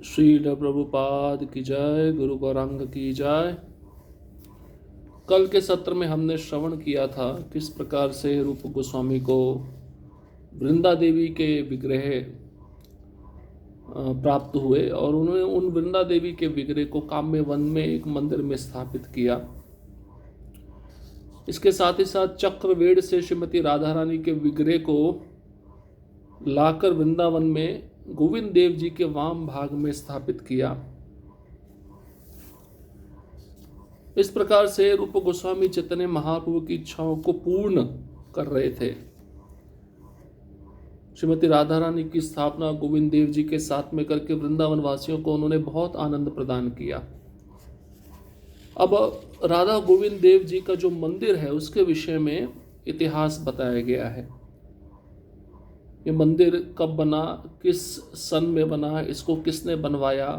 श्रील प्रभुपाद की जय, गुरु गौरांग की जय। कल के सत्र में हमने श्रवण किया था किस प्रकार से रूप गोस्वामी को वृंदा देवी के विग्रह प्राप्त हुए और उन्होंने उन वृंदा देवी के विग्रह को काम्य वन में एक मंदिर में स्थापित किया। इसके साथ ही साथ चक्रवेड़ से श्रीमती राधा रानी के विग्रह को लाकर वृंदावन में गोविंद देव जी के वाम भाग में स्थापित किया। इस प्रकार से रूप गोस्वामी चैतन्य महाप्रभु की इच्छाओं को पूर्ण कर रहे थे। श्रीमती राधा रानी की स्थापना गोविंद देव जी के साथ में करके वृंदावन वासियों को उन्होंने बहुत आनंद प्रदान किया। अब राधा गोविंद देव जी का जो मंदिर है उसके विषय में इतिहास बताया गया है। ये मंदिर कब बना, किस सन में बना, इसको किसने बनवाया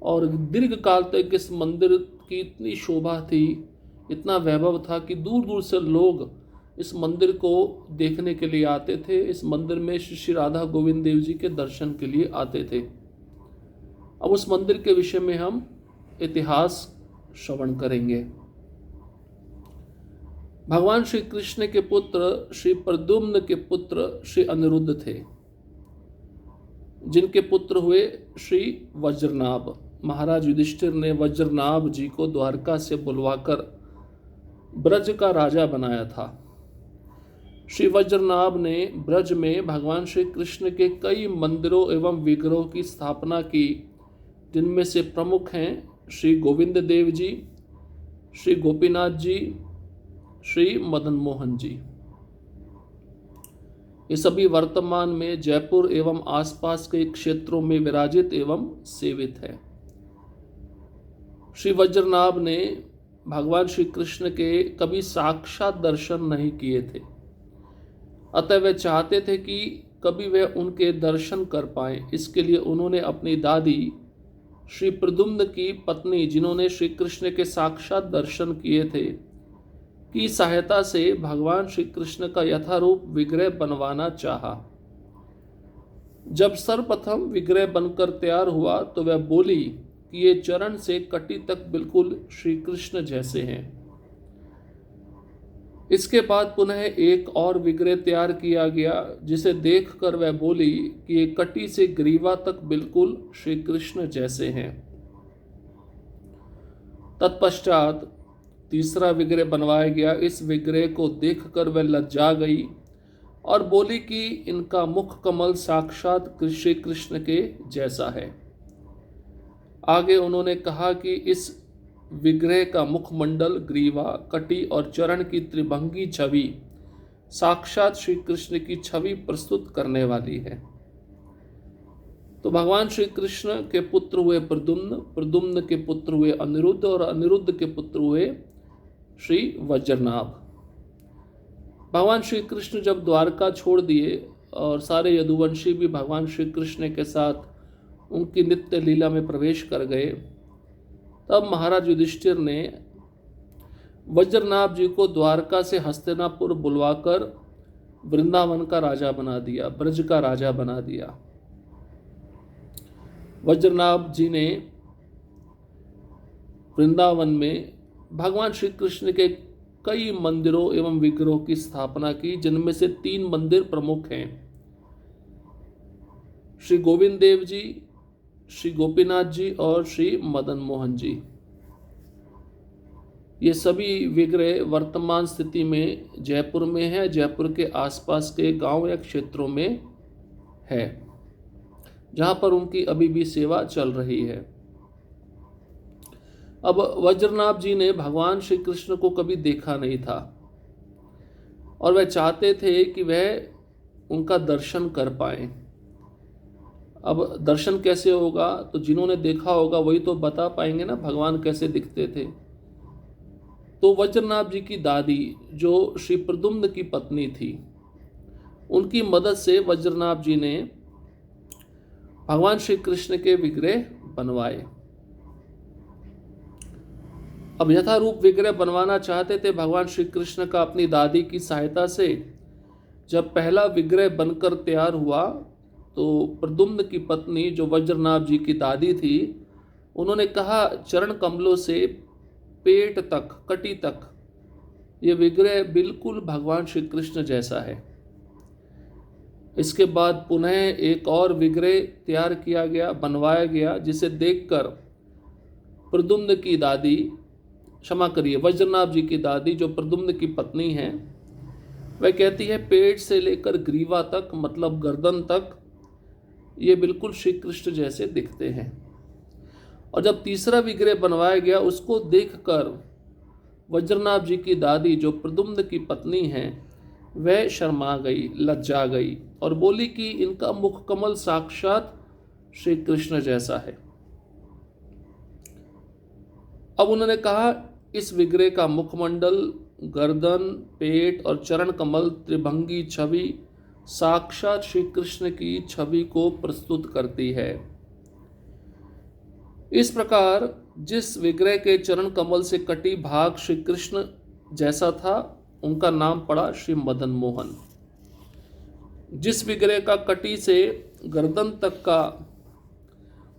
और दीर्घ काल तक इस मंदिर की इतनी शोभा थी, इतना वैभव था कि दूर दूर से लोग इस मंदिर को देखने के लिए आते थे। इस मंदिर में श्री राधा गोविंद देव जी के दर्शन के लिए आते थे। अब उस मंदिर के विषय में हम इतिहास श्रवण करेंगे। भगवान श्री कृष्ण के पुत्र श्री प्रद्युम्न के पुत्र श्री अनिरुद्ध थे, जिनके पुत्र हुए श्री वज्रनाभ। महाराज युधिष्ठिर ने वज्रनाभ जी को द्वारका से बुलवाकर ब्रज का राजा बनाया था। श्री वज्रनाभ ने ब्रज में भगवान श्री कृष्ण के कई मंदिरों एवं विग्रहों की स्थापना की, जिनमें से प्रमुख हैं श्री गोविंद देव जी, श्री गोपीनाथ जी, श्री मदन मोहन जी। ये सभी वर्तमान में जयपुर एवं आसपास के क्षेत्रों में विराजित एवं सेवित है। श्री वज्रनाभ ने भगवान श्री कृष्ण के कभी साक्षात दर्शन नहीं किए थे, अतः वे चाहते थे कि कभी वे उनके दर्शन कर पाएं। इसके लिए उन्होंने अपनी दादी श्री प्रद्युम्न की पत्नी, जिन्होंने श्री कृष्ण के साक्षात दर्शन किए थे, की सहायता से भगवान श्री कृष्ण का यथारूप विग्रह बनवाना चाहा। जब सर्वप्रथम विग्रह बनकर तैयार हुआ तो वह बोली कि ये चरण से कटी तक बिल्कुल श्री कृष्ण जैसे हैं। इसके बाद पुनः एक और विग्रह तैयार किया गया, जिसे देखकर वह बोली कि ये कटी से ग्रीवा तक बिल्कुल श्री कृष्ण जैसे हैं। तत्पश्चात तीसरा विग्रह बनवाया गया। इस विग्रह को देखकर वह लज्जा गई और बोली कि इनका मुख कमल साक्षात श्री कृष्ण के जैसा है। आगे उन्होंने कहा कि इस विग्रह का मुखमंडल, ग्रीवा, कटी और चरण की त्रिभंगी छवि साक्षात श्री कृष्ण की छवि प्रस्तुत करने वाली है। तो भगवान श्री कृष्ण के पुत्र हुए प्रद्युम्न, प्रद्युम्न के पुत्र हुए अनिरुद्ध और अनिरुद्ध के पुत्र हुए श्री वज्रनाभ। भगवान श्री कृष्ण जब द्वारका छोड़ दिए और सारे यदुवंशी भी भगवान श्री कृष्ण के साथ उनकी नित्य लीला में प्रवेश कर गए, तब महाराज युधिष्ठिर ने वज्रनाभ जी को द्वारका से हस्तिनापुर बुलवाकर वृंदावन का राजा बना दिया, ब्रज का राजा बना दिया। वज्रनाभ जी ने वृंदावन में भगवान श्री कृष्ण के कई मंदिरों एवं विग्रहों की स्थापना की, जिनमें से 3 मंदिर प्रमुख हैं। श्री गोविंद देव जी, श्री गोपीनाथ जी और श्री मदन मोहन जी। ये सभी विग्रह वर्तमान स्थिति में जयपुर में है, जयपुर के आसपास के गांव या क्षेत्रों में है, जहां पर उनकी अभी भी सेवा चल रही है। अब वज्रनाभ जी ने भगवान श्री कृष्ण को कभी देखा नहीं था और वह चाहते थे कि वह उनका दर्शन कर पाएं। अब दर्शन कैसे होगा, तो जिन्होंने देखा होगा वही तो बता पाएंगे ना भगवान कैसे दिखते थे। तो वज्रनाभ जी की दादी, जो श्री प्रद्युम्न की पत्नी थी, उनकी मदद से वज्रनाभ जी ने भगवान श्री कृष्ण के विग्रह बनवाए। अब यथारूप विग्रह बनवाना चाहते थे भगवान श्री कृष्ण का अपनी दादी की सहायता से। जब पहला विग्रह बनकर तैयार हुआ तो प्रद्युम्न की पत्नी जो वज्रनाभ जी की दादी थी, उन्होंने कहा चरण कमलों से पेट तक, कटी तक ये विग्रह बिल्कुल भगवान श्री कृष्ण जैसा है। इसके बाद पुनः एक और विग्रह तैयार किया गया, बनवाया गया, जिसे देखकर प्रद्युम्न की दादी, क्षमा करिए, वज्रनाभ जी की दादी जो प्रद्युम्न की पत्नी हैं, वह कहती है पेट से लेकर ग्रीवा तक, मतलब गर्दन तक, ये बिल्कुल श्री कृष्ण जैसे दिखते हैं। और जब तीसरा विग्रह बनवाया गया, उसको देखकर वज्रनाभ जी की दादी जो प्रद्युम्न की पत्नी हैं, वह शर्मा गई, लज्जा गई और बोली कि इनका मुख कमल साक्षात श्री कृष्ण जैसा है। अब उन्होंने कहा इस विग्रह का मुखमंडल, गर्दन, पेट और चरण कमल त्रिभंगी छवि साक्षात श्री कृष्ण की छवि को प्रस्तुत करती है। इस प्रकार जिस विग्रह के चरण कमल से कटी भाग श्री कृष्ण जैसा था, उनका नाम पड़ा श्री मदन मोहन। जिस विग्रह का कटी से गर्दन तक का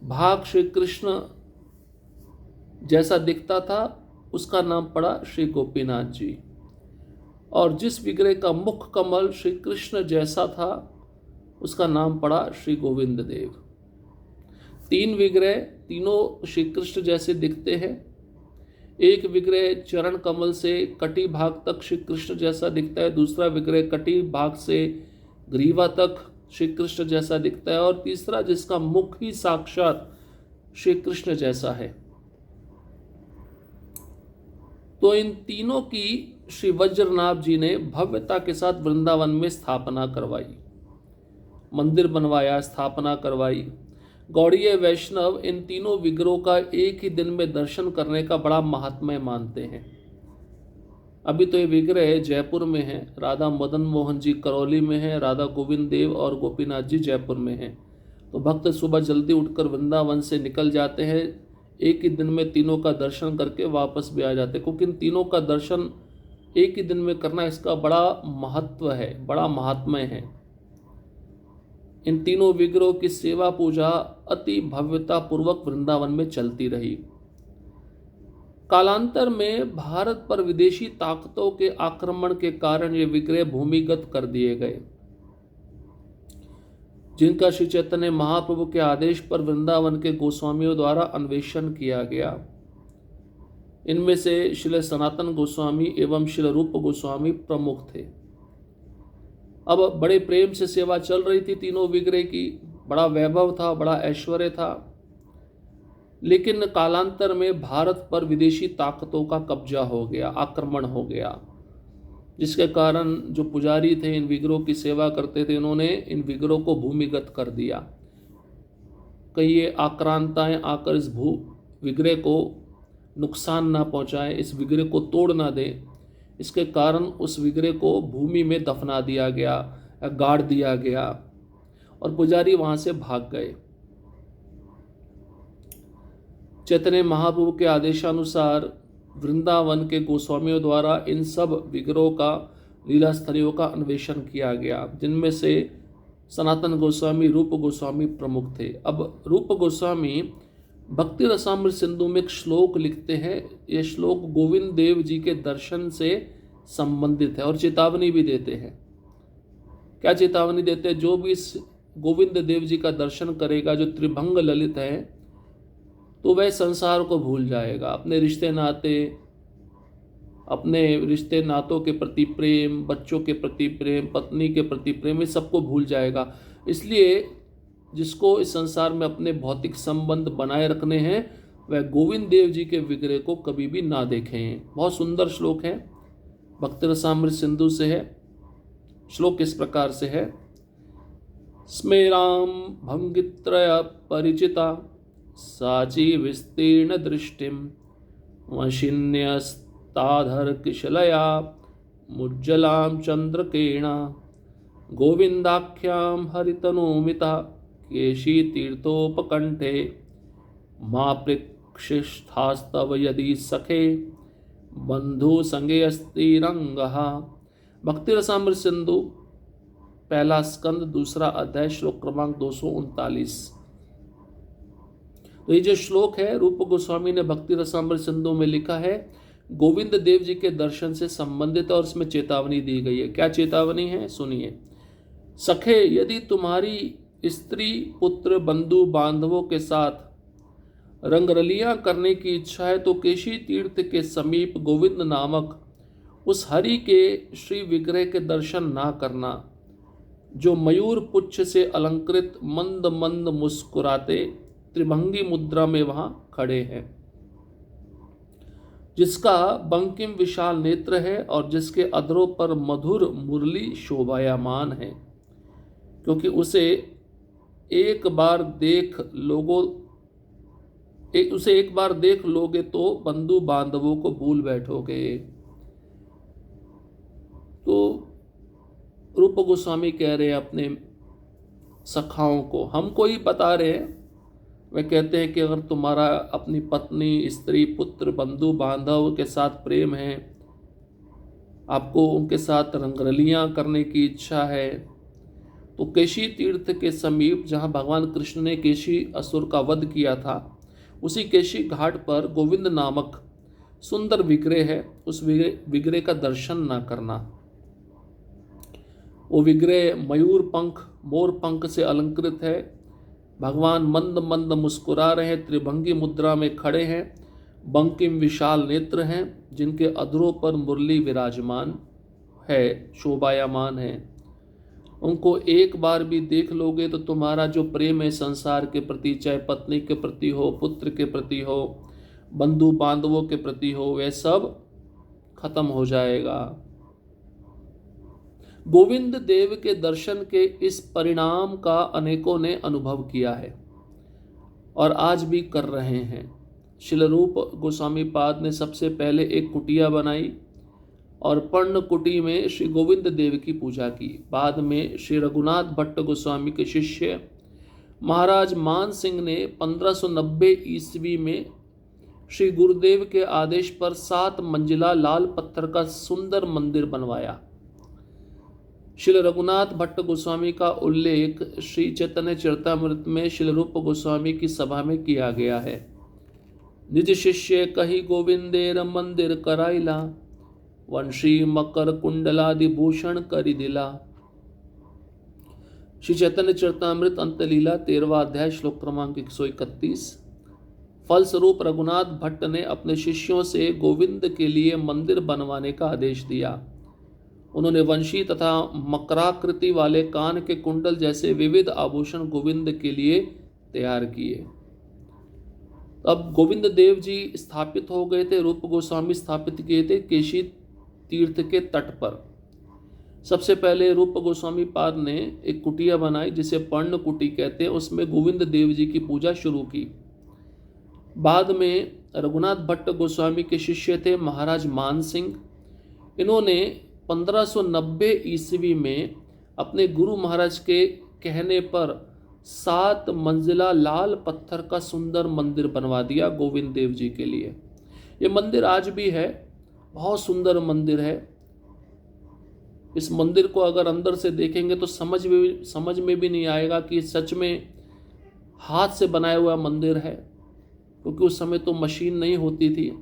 भाग श्री कृष्ण जैसा दिखता था, उसका नाम पड़ा श्री गोपीनाथ जी। और जिस विग्रह का मुख कमल श्री कृष्ण जैसा था, उसका नाम पड़ा श्री गोविंद देव। तीन विग्रह, तीनों श्री कृष्ण जैसे दिखते हैं। एक विग्रह चरण कमल से कटी भाग तक श्री कृष्ण जैसा दिखता है, दूसरा विग्रह कटी भाग से ग्रीवा तक श्री कृष्ण जैसा दिखता है, और तीसरा जिसका मुख ही साक्षात श्री कृष्ण जैसा है। तो इन तीनों की श्री वज्रनाभ जी ने भव्यता के साथ वृंदावन में स्थापना करवाई, मंदिर बनवाया, स्थापना करवाई। गौड़ीय वैष्णव इन तीनों विग्रहों का एक ही दिन में दर्शन करने का बड़ा महात्म्य मानते हैं। अभी तो ये विग्रह जयपुर में है, राधा मदन मोहन जी करौली में है, राधा गोविंद देव और गोपीनाथ जी जयपुर में हैं। तो भक्त सुबह जल्दी उठकर वृंदावन से निकल जाते हैं, एक ही दिन में तीनों का दर्शन करके वापस भी आ जाते हैं, क्योंकि इन तीनों का दर्शन एक ही दिन में करना, इसका बड़ा महत्व है, बड़ा महात्म्य है। इन तीनों विग्रहों की सेवा पूजा अति भव्यता पूर्वक वृंदावन में चलती रही। कालांतर में भारत पर विदेशी ताकतों के आक्रमण के कारण ये विग्रह भूमिगत कर दिए गए, जिनका श्री चैतन्य महाप्रभु के आदेश पर वृंदावन के गोस्वामियों द्वारा अन्वेषण किया गया। इनमें से श्री सनातन गोस्वामी एवं श्री रूप गोस्वामी प्रमुख थे। अब बड़े प्रेम से सेवा चल रही थी तीनों विग्रह की, बड़ा वैभव था, बड़ा ऐश्वर्य था। लेकिन कालांतर में भारत पर विदेशी ताकतों का कब्जा हो गया, आक्रमण हो गया, जिसके कारण जो पुजारी थे, इन विग्रहों की सेवा करते थे, इन्होंने इन विग्रहों को भूमिगत कर दिया। कई ये आक्रांताएं आकर इस विग्रह को नुकसान ना पहुंचाएं, इस विग्रह को तोड़ ना दें, इसके कारण उस विग्रह को भूमि में दफना दिया गया, गाड़ दिया गया और पुजारी वहां से भाग गए। चैतन्य महाप्रभु के आदेशानुसार वृंदावन के गोस्वामियों द्वारा इन सब विग्रहों का, लीला स्थलियों का अन्वेषण किया गया, जिनमें से सनातन गोस्वामी, रूप गोस्वामी प्रमुख थे। अब रूप गोस्वामी भक्ति रसामृत सिंधु में एक श्लोक लिखते हैं। ये श्लोक गोविंद देव जी के दर्शन से संबंधित है और चेतावनी भी देते हैं। क्या चेतावनी देते हैं? जो भी इस गोविंद देव जी का दर्शन करेगा, जो त्रिभंग ललित है, तो वह संसार को भूल जाएगा, अपने रिश्ते नातों के प्रति प्रेम, बच्चों के प्रति प्रेम, पत्नी के प्रति प्रेम, ये सबको भूल जाएगा। इसलिए जिसको इस संसार में अपने भौतिक संबंध बनाए रखने हैं, वह गोविंद देव जी के विग्रह को कभी भी ना देखें। बहुत सुंदर श्लोक है, भक्ति रसामृत सिंधु से है। श्लोक इस प्रकार से है। स्मेराम भंगित्रय परिचिता साची विस्तीर्ण दृष्टिम वशिन्यस्ताधर किशलया मुज्जलाम चंद्रकेणा गोविंदाख्याम हरितनोमिता केशी तीर्थोपकंठे माँ पृक्षिष्ठास्तव यदि सखे बंधु संगे अस्ति रंगः। भक्ति रसामृत सिंधु पहला स्कंद दूसरा अध्याय श्लोक क्रमांक 239। तो ये जो श्लोक है रूप गोस्वामी ने भक्ति रसामृत सिंधु में लिखा है, गोविंद देव जी के दर्शन से संबंधित और इसमें चेतावनी दी गई है। क्या चेतावनी है सुनिए। सखे, यदि तुम्हारी स्त्री पुत्र बंधु बांधवों के साथ रंगरलियां करने की इच्छा है तो केशी तीर्थ के समीप गोविंद नामक उस हरि के श्री विग्रह के दर्शन ना करना, जो मयूर पुच्छ से अलंकृत मंद मंद मुस्कुराते त्रिभंगी मुद्रा में वहां खड़े हैं, जिसका बंकिम विशाल नेत्र है और जिसके अधरों पर मधुर मुरली शोभायमान है। क्योंकि उसे एक बार देख लोगे तो बंधु बांधवों को भूल बैठोगे। तो रूप गोस्वामी कह रहे हैं अपने सखाओं को, हमको ही बता रहे हैं। वे कहते हैं कि अगर तुम्हारा अपनी पत्नी स्त्री पुत्र बंधु बांधव के साथ प्रेम है, आपको उनके साथ रंगरलियां करने की इच्छा है, तो केशी तीर्थ के समीप जहां भगवान कृष्ण ने केशी असुर का वध किया था, उसी केशी घाट पर गोविंद नामक सुंदर विग्रह है, उस विग्रह का दर्शन ना करना। वो विग्रह मयूर पंख मोर पंख से अलंकृत है। भगवान मंद मंद मुस्कुरा रहे हैं, त्रिभंगी मुद्रा में खड़े हैं, बंकिम विशाल नेत्र हैं, जिनके अधरों पर मुरली विराजमान है, शोभायमान है। उनको एक बार भी देख लोगे तो तुम्हारा जो प्रेम है संसार के प्रति, चाहे पत्नी के प्रति हो, पुत्र के प्रति हो, बंधु बांधवों के प्रति हो, वह सब खत्म हो जाएगा। गोविंद देव के दर्शन के इस परिणाम का अनेकों ने अनुभव किया है और आज भी कर रहे हैं। श्रील रूप गोस्वामी पाद ने सबसे पहले एक कुटिया बनाई और पर्ण कुटी में श्री गोविंद देव की पूजा की। बाद में श्री रघुनाथ भट्ट गोस्वामी के शिष्य महाराज मान सिंह ने 1590 ईस्वी में श्री गुरुदेव के आदेश पर 7 मंजिला लाल पत्थर का सुंदर मंदिर बनवाया। श्री रघुनाथ भट्ट गोस्वामी का उल्लेख श्री चैतन्य चरितामृत में श्री रूप गोस्वामी की सभा में किया गया है। निज शिष्य कही गोविंदेर मंदिर कराइला, वंशी मकर कुंडलादि भूषण करि दिला। श्री चैतन्य चरितामृत अंतलीला 13वां अध्याय श्लोक क्रमांक 131। फलस्वरूप रघुनाथ भट्ट ने अपने शिष्यों से गोविंद के लिए मंदिर बनवाने का आदेश दिया। उन्होंने वंशी तथा मकराकृति वाले कान के कुंडल जैसे विविध आभूषण गोविंद के लिए तैयार किए। अब गोविंद देव जी स्थापित हो गए थे, रूप गोस्वामी स्थापित किए थे केशी तीर्थ के तट पर। सबसे पहले रूप गोस्वामी पाद ने एक कुटिया बनाई जिसे पर्ण कुटी कहते हैं, उसमें गोविंद देव जी की पूजा शुरू की। बाद में रघुनाथ भट्ट गोस्वामी के शिष्य थे महाराज मान सिंह। इन्होंने 1590 ईस्वी में अपने गुरु महाराज के कहने पर 7 मंजिला लाल पत्थर का सुंदर मंदिर बनवा दिया गोविंद देव जी के लिए। ये मंदिर आज भी है, बहुत सुंदर मंदिर है। इस मंदिर को अगर अंदर से देखेंगे तो समझ में भी नहीं आएगा कि सच में हाथ से बनाया हुआ मंदिर है, क्योंकि उस समय तो मशीन नहीं होती थी।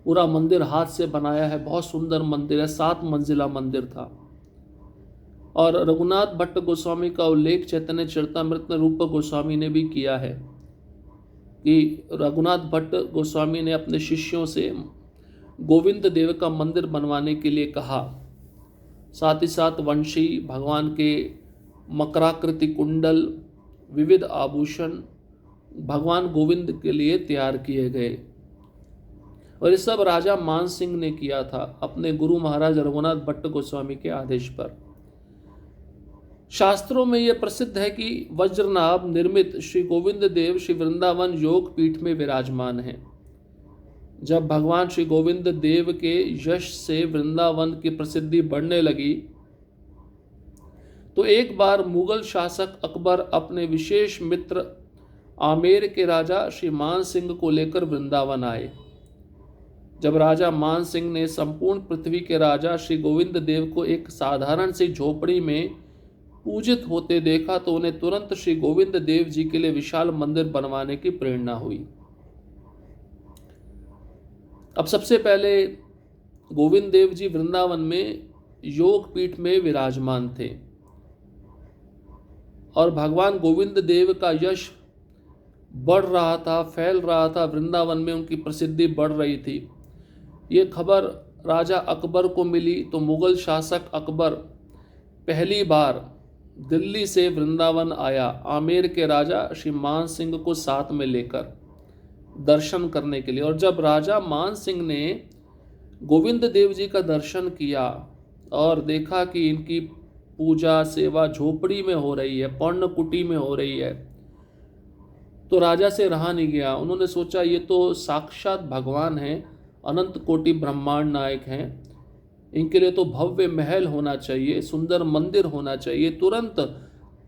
पूरा मंदिर हाथ से बनाया है, बहुत सुंदर मंदिर है, 7 मंजिला मंदिर था। और रघुनाथ भट्ट गोस्वामी का उल्लेख चैतन्य चरितामृत में रूप गोस्वामी ने भी किया है कि रघुनाथ भट्ट गोस्वामी ने अपने शिष्यों से गोविंद देव का मंदिर बनवाने के लिए कहा। साथ ही साथ वंशी, भगवान के मकराकृति कुंडल, विविध आभूषण भगवान गोविंद के लिए तैयार किए गए। और ये सब राजा मान सिंह ने किया था अपने गुरु महाराज रघुनाथ भट्ट गोस्वामी के आदेश पर। शास्त्रों में यह प्रसिद्ध है कि वज्रनाभ निर्मित श्री गोविंद देव श्री वृंदावन योग पीठ में विराजमान है। जब भगवान श्री गोविंद देव के यश से वृंदावन की प्रसिद्धि बढ़ने लगी तो एक बार मुगल शासक अकबर अपने विशेष मित्र आमेर के राजा श्री मान सिंह को लेकर वृंदावन आए। जब राजा मान सिंह ने संपूर्ण पृथ्वी के राजा श्री गोविंद देव को एक साधारण सी झोपड़ी में पूजित होते देखा तो उन्हें तुरंत श्री गोविंद देव जी के लिए विशाल मंदिर बनवाने की प्रेरणा हुई। अब सबसे पहले गोविंद देव जी वृंदावन में योग पीठ में विराजमान थे और भगवान गोविंद देव का यश बढ़ रहा था, फैल रहा था। वृंदावन में उनकी प्रसिद्धि बढ़ रही थी। ये खबर राजा अकबर को मिली तो मुगल शासक अकबर पहली बार दिल्ली से वृंदावन आया, आमेर के राजा श्री मान सिंह को साथ में लेकर दर्शन करने के लिए। और जब राजा मान सिंह ने गोविंद देव जी का दर्शन किया और देखा कि इनकी पूजा सेवा झोपड़ी में हो रही है, पर्णकुटी में हो रही है, तो राजा से रहा नहीं गया। उन्होंने सोचा ये तो साक्षात भगवान हैं, अनंत कोटि ब्रह्मांड नायक हैं, इनके लिए तो भव्य महल होना चाहिए, सुंदर मंदिर होना चाहिए। तुरंत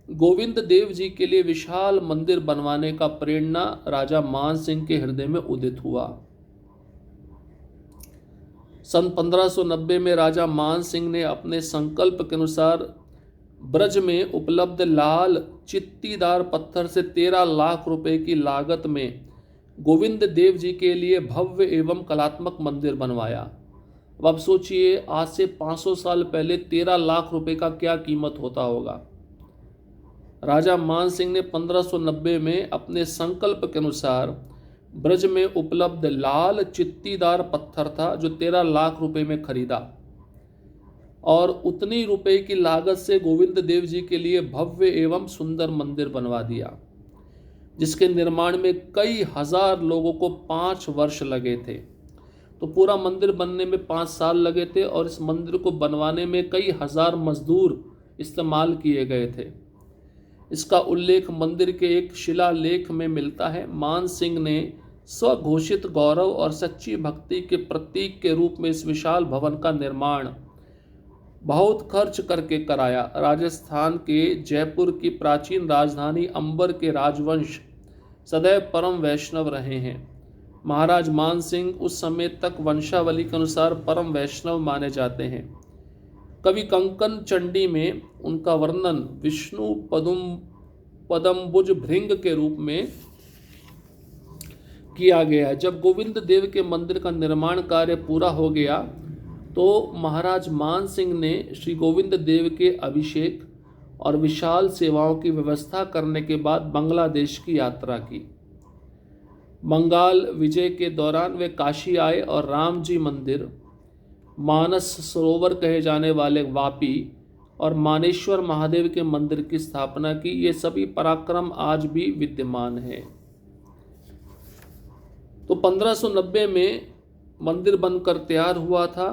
गोविंद देव जी के लिए विशाल मंदिर बनवाने का प्रेरणा राजा मान सिंह के हृदय में उदित हुआ। सन 1590 में राजा मान सिंह ने अपने संकल्प के अनुसार ब्रज में उपलब्ध लाल चित्तीदार पत्थर से 13 लाख रुपए की लागत में गोविंद देव जी के लिए भव्य एवं कलात्मक मंदिर बनवाया। अब आप सोचिए, आज से 500 साल पहले 13 लाख रुपए का क्या कीमत होता होगा। राजा मान सिंह ने 1590 में अपने संकल्प के अनुसार ब्रज में उपलब्ध लाल चित्तीदार पत्थर था जो 13 लाख रुपए में खरीदा और उतनी रुपए की लागत से गोविंद देव जी के लिए भव्य एवं सुंदर मंदिर बनवा दिया, जिसके निर्माण में कई हजार लोगों को 5 वर्ष लगे थे। तो पूरा मंदिर बनने में 5 साल लगे थे और इस मंदिर को बनवाने में कई हजार मजदूर इस्तेमाल किए गए थे। इसका उल्लेख मंदिर के एक शिलालेख में मिलता है। मान सिंह ने स्वघोषित गौरव और सच्ची भक्ति के प्रतीक के रूप में इस विशाल भवन का निर्माण बहुत खर्च करके कराया। राजस्थान के जयपुर की प्राचीन राजधानी अंबर के राजवंश सदैव परम वैष्णव रहे हैं। महाराज मान सिंह उस समय तक वंशावली के अनुसार परम वैष्णव माने जाते हैं। कवि कंकन चंडी में उनका वर्णन विष्णु पदम्बुज भृंग के रूप में किया गया है। जब गोविंद देव के मंदिर का निर्माण कार्य पूरा हो गया तो महाराज मान सिंह ने श्री गोविंद देव के अभिषेक और विशाल सेवाओं की व्यवस्था करने के बाद बांग्लादेश की यात्रा की। बंगाल विजय के दौरान वे काशी आए और राम जी मंदिर, मानस सरोवर कहे जाने वाले वापी और मानेश्वर महादेव के मंदिर की स्थापना की। ये सभी पराक्रम आज भी विद्यमान है। तो 1590 में मंदिर बनकर तैयार हुआ था।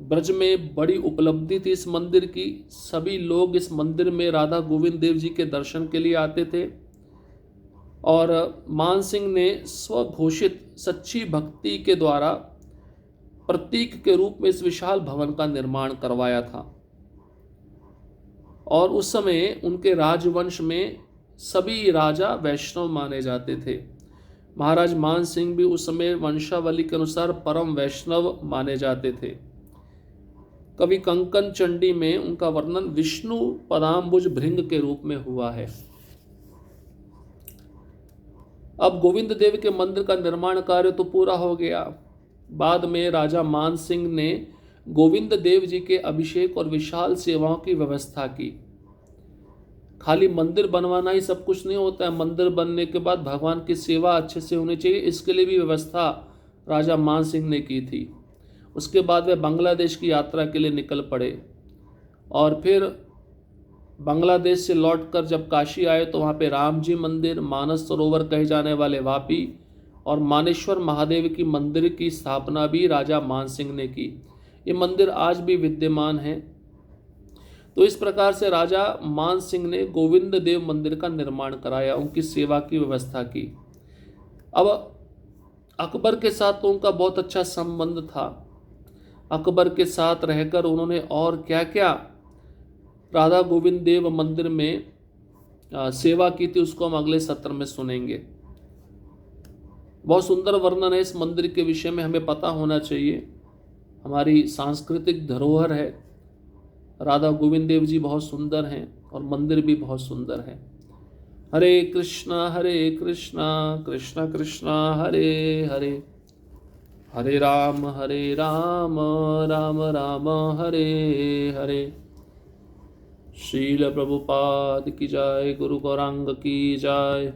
ब्रज में बड़ी उपलब्धि थी इस मंदिर की। सभी लोग इस मंदिर में राधा गोविंद देव जी के दर्शन के लिए आते थे और मान सिंह ने स्वघोषित सच्ची भक्ति के द्वारा प्रतीक के रूप में इस विशाल भवन का निर्माण करवाया था। और उस समय उनके राजवंश में सभी राजा वैष्णव माने जाते थे। महाराज मान सिंह भी उस समय वंशावली के अनुसार परम वैष्णव माने जाते थे। कवि कंकन चंडी में उनका वर्णन विष्णु पदाम्बुज भृंग के रूप में हुआ है। अब गोविंद देव के मंदिर का निर्माण कार्य तो पूरा हो गया। बाद में राजा मान सिंह ने गोविंद देव जी के अभिषेक और विशाल सेवाओं की व्यवस्था की। खाली मंदिर बनवाना ही सब कुछ नहीं होता है। मंदिर बनने के बाद भगवान की सेवा अच्छे से होनी चाहिए, इसके लिए भी व्यवस्था राजा मान सिंह ने की थी। उसके बाद वे बांग्लादेश की यात्रा के लिए निकल पड़े और फिर बांग्लादेश से लौटकर जब काशी आए तो वहाँ पे राम जी मंदिर, मानस सरोवर कहे जाने वाले वापी और मानेश्वर महादेव की मंदिर की स्थापना भी राजा मान सिंह ने की। ये मंदिर आज भी विद्यमान है। तो इस प्रकार से राजा मान सिंह ने गोविंद देव मंदिर का निर्माण कराया, उनकी सेवा की व्यवस्था की। अब अकबर के साथ तो उनका बहुत अच्छा संबंध था। अकबर के साथ रहकर उन्होंने और क्या क्या राधा गोविंद देव मंदिर में सेवा की थी, उसको हम अगले सत्र में सुनेंगे। बहुत सुंदर वर्णन है इस मंदिर के विषय में, हमें पता होना चाहिए। हमारी सांस्कृतिक धरोहर है। राधा गोविंद देव जी बहुत सुंदर हैं और मंदिर भी बहुत सुंदर है। हरे कृष्णा कृष्णा कृष्णा हरे हरे, हरे राम राम राम हरे हरे। श्रील प्रभुपाद की जय, गुरु गौरांग की जय।